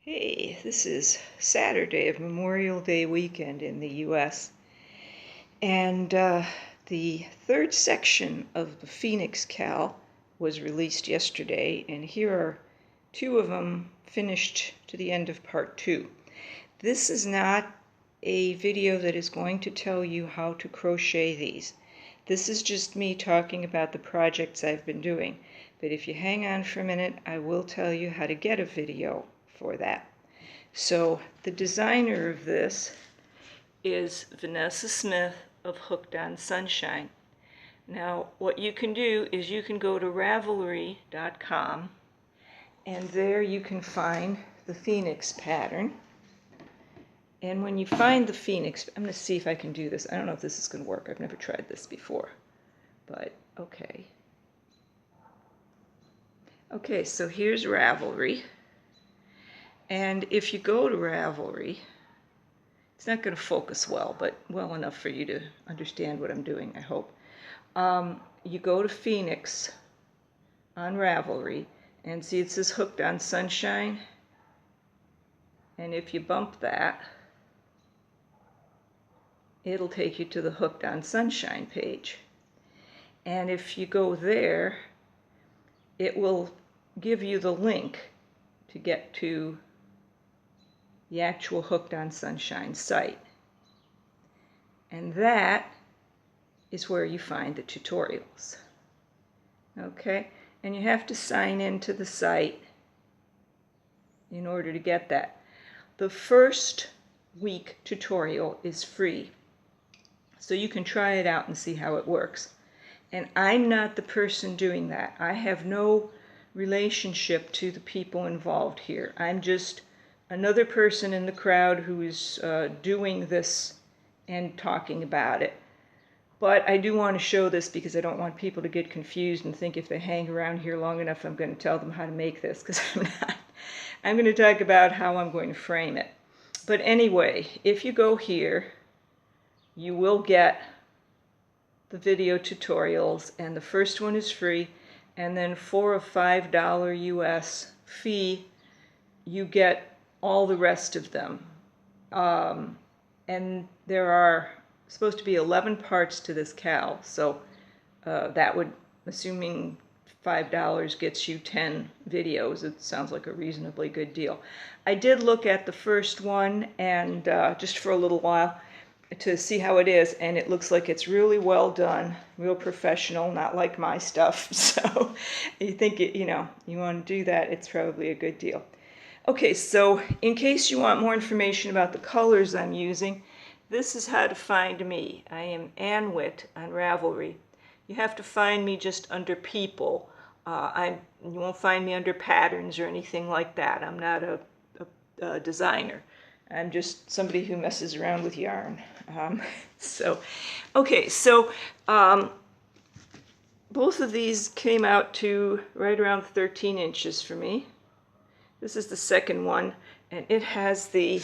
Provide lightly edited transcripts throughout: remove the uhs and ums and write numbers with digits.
Hey, this is Saturday of Memorial Day weekend in the U.S. And the third section of the Phoenix Cal was released yesterday, and here are two of them finished to the end of part 2. This is not a video that is going to tell you how to crochet these. This is just me talking about the projects I've been doing. But if you hang on for a minute, I will tell you how to get a video for that. So the designer of this is Vanessa Smith of Hooked on Sunshine. Now what you can do is you can go to Ravelry.com, and there you can find the Phoenix pattern. And when you find the Phoenix, I'm going to see if I can do this. I don't know if this is going to work. I've never tried this before, but okay. Okay, so here's Ravelry. And if you go to Ravelry, it's not going to focus well, but well enough for you to understand what I'm doing, I hope. You go to Phoenix on Ravelry, and see it says Hooked on Sunshine. And if you bump that, it'll take you to the Hooked on Sunshine page. And if you go there, it will give you the link to get to the actual Hooked on Sunshine site. And that is where you find the tutorials. Okay? And you have to sign into the site in order to get that. The first week tutorial is free, so you can try it out and see how it works. And I'm not the person doing that. I have no relationship to the people involved here. I'm just another person in the crowd who is doing this and talking about it. But I do want to show this because I don't want people to get confused and think if they hang around here long enough I'm going to tell them how to make this, because I'm not. I'm going to talk about how I'm going to frame it. But anyway, if you go here, you will get the video tutorials, and the first one is free, and then for a $5 US fee you get all the rest of them. And there are supposed to be 11 parts to this cal, so that would, assuming $5 gets you 10 videos, it sounds like a reasonably good deal. I did look at the first one, and just for a little while, to see how it is, and it looks like it's really well done, real professional, not like my stuff. So you think you want to do that, it's probably a good deal. Okay, so in case you want more information about the colors I'm using, this is how to find me. I am Ann Witt on Ravelry. You have to find me just under people. You won't find me under patterns or anything like that. I'm not a designer. I'm just somebody who messes around with yarn. Okay, so both of these came out to right around 13 inches for me. This is the second one, and it has the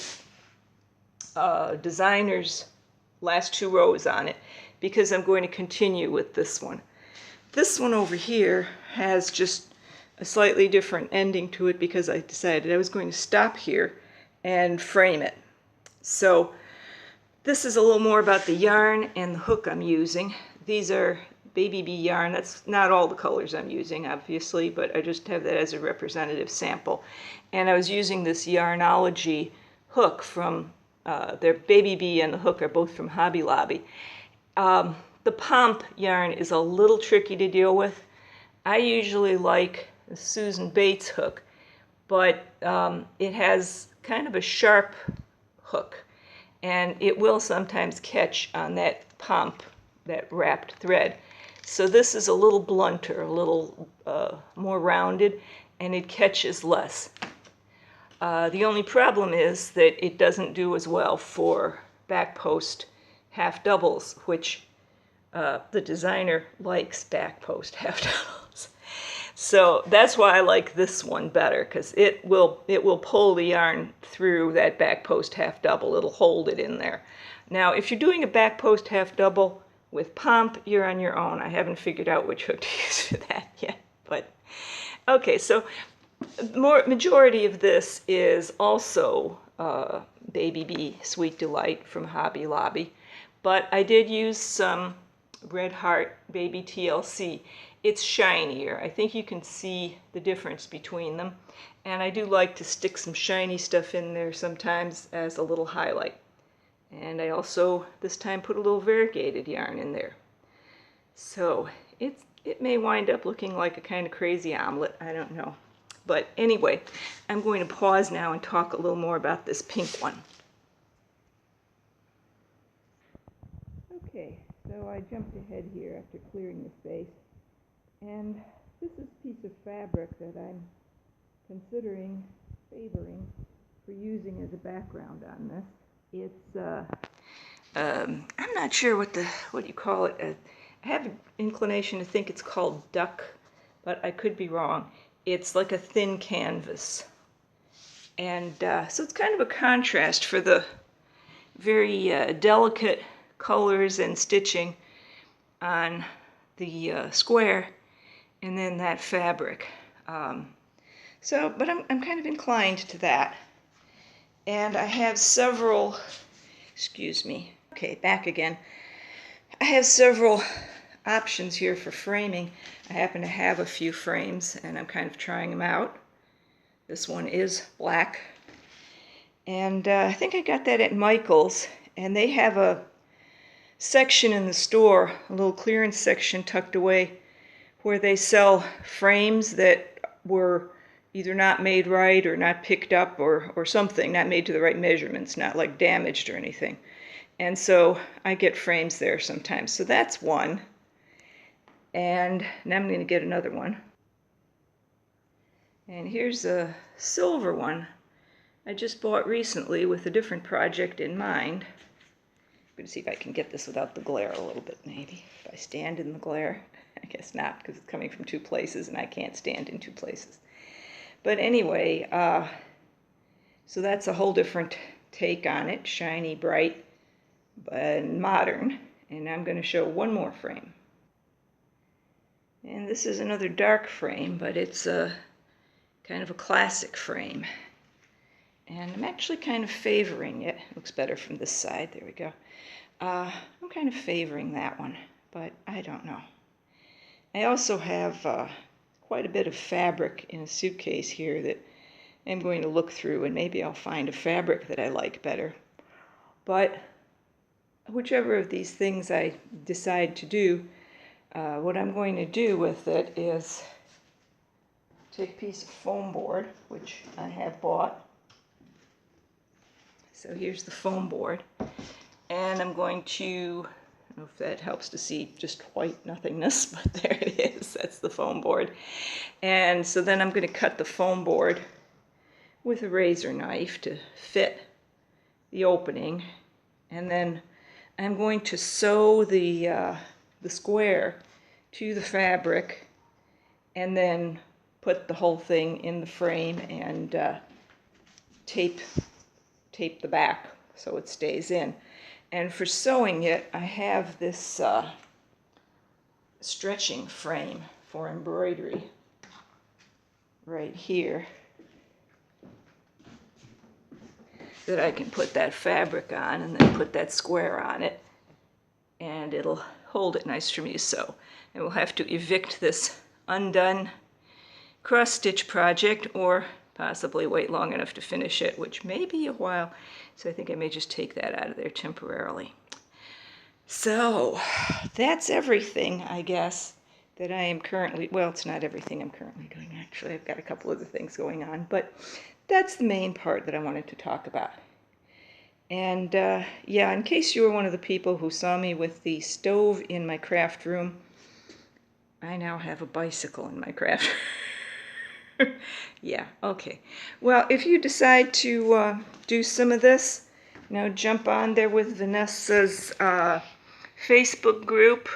designer's last 2 rows on it, because I'm going to continue with this one. This one over here has just a slightly different ending to it because I decided I was going to stop here and frame it. So this is a little more about the yarn and the hook I'm using. These are Baby Bee yarn. That's not all the colors I'm using, obviously, but I just have that as a representative sample. And I was using this Yarnology hook from their Baby Bee, and the hook are both from Hobby Lobby. The Pomp yarn is a little tricky to deal with. I usually like the Susan Bates hook, but it has kind of a sharp hook, and it will sometimes catch on that Pomp, that wrapped thread. So this is a little blunter, a little more rounded, and it catches less. The only problem is that it doesn't do as well for back post half doubles, which the designer likes back post half doubles. So that's why I like this one better, because it will pull the yarn through that back post half double. It'll hold it in there. Now, if you're doing a back post half double with Pomp, you're on your own. I haven't figured out which hook to use for that yet. But okay, so Majority of this is also Baby Bee Sweet Delight from Hobby Lobby, but I did use some Red Heart Baby TLC. It's shinier. I think you can see the difference between them, and I do like to stick some shiny stuff in there sometimes as a little highlight. And I also this time put a little variegated yarn in there. So it may wind up looking like a kind of crazy omelet, I don't know. But anyway, I'm going to pause now and talk a little more about this pink one. Okay, so I jumped ahead here after clearing the space. And this is a piece of fabric that I'm considering favoring for using as a background on this. It's, I'm not sure what you call it. I have an inclination to think it's called duck, but I could be wrong. It's like a thin canvas. And so it's kind of a contrast for the very delicate colors and stitching on the square and then that fabric. But I'm kind of inclined to that. And I have several, excuse me, okay, back again. I have several options here for framing. I happen to have a few frames and I'm kind of trying them out. This one is black. And I think I got that at Michael's, and they have a section in the store, a little clearance section tucked away, where they sell frames that were either not made right or not picked up or something, not made to the right measurements, not like damaged or anything. And so I get frames there sometimes. So that's one. And now I'm going to get another one. And here's a silver one I just bought recently with a different project in mind. I'm going to see if I can get this without the glare a little bit, maybe. If I stand in the glare. I guess not, because it's coming from two places and I can't stand in two places. But anyway, so that's a whole different take on it. Shiny, bright, but modern. And I'm going to show one more frame. And this is another dark frame, but it's a kind of a classic frame. And I'm actually kind of favoring it. It looks better from this side. There we go. I'm kind of favoring that one, but I don't know. I also have quite a bit of fabric in a suitcase here that I'm going to look through, and maybe I'll find a fabric that I like better. But whichever of these things I decide to do, what I'm going to do with it is take a piece of foam board, which I have bought. So here's the foam board. And I'm going to, I don't know if that helps to see just white nothingness, but there it is. That's the foam board. And so then I'm going to cut the foam board with a razor knife to fit the opening. And then I'm going to sew the square to the fabric and then put the whole thing in the frame and tape the back so it stays in. And for sewing it, I have this stretching frame for embroidery right here that I can put that fabric on and then put that square on it, and it'll hold it nice for me to sew. And we'll have to evict this undone cross-stitch project, or possibly wait long enough to finish it, which may be a while. So I think I may just take that out of there temporarily. So that's everything, I guess, that I am currently, well, it's not everything I'm currently doing, actually. I've got a couple other things going on, but that's the main part that I wanted to talk about. And yeah, in case you were one of the people who saw me with the stove in my craft room, I now have a bicycle in my craft room. Yeah, okay. Well, if you decide to do some of this, jump on there with Vanessa's Facebook group,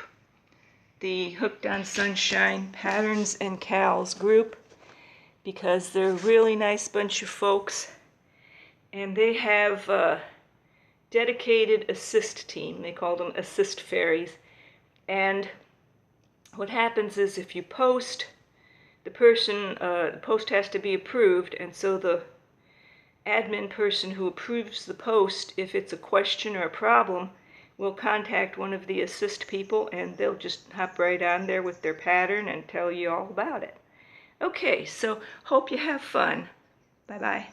the Hooked on Sunshine Patterns and Cals group, because they're a really nice bunch of folks, and they have a dedicated assist team. They call them assist fairies. And what happens is if you post the person, the post has to be approved, and so the admin person who approves the post, if it's a question or a problem, will contact one of the assist people, and they'll just hop right on there with their pattern and tell you all about it. Okay, so hope you have fun. Bye-bye.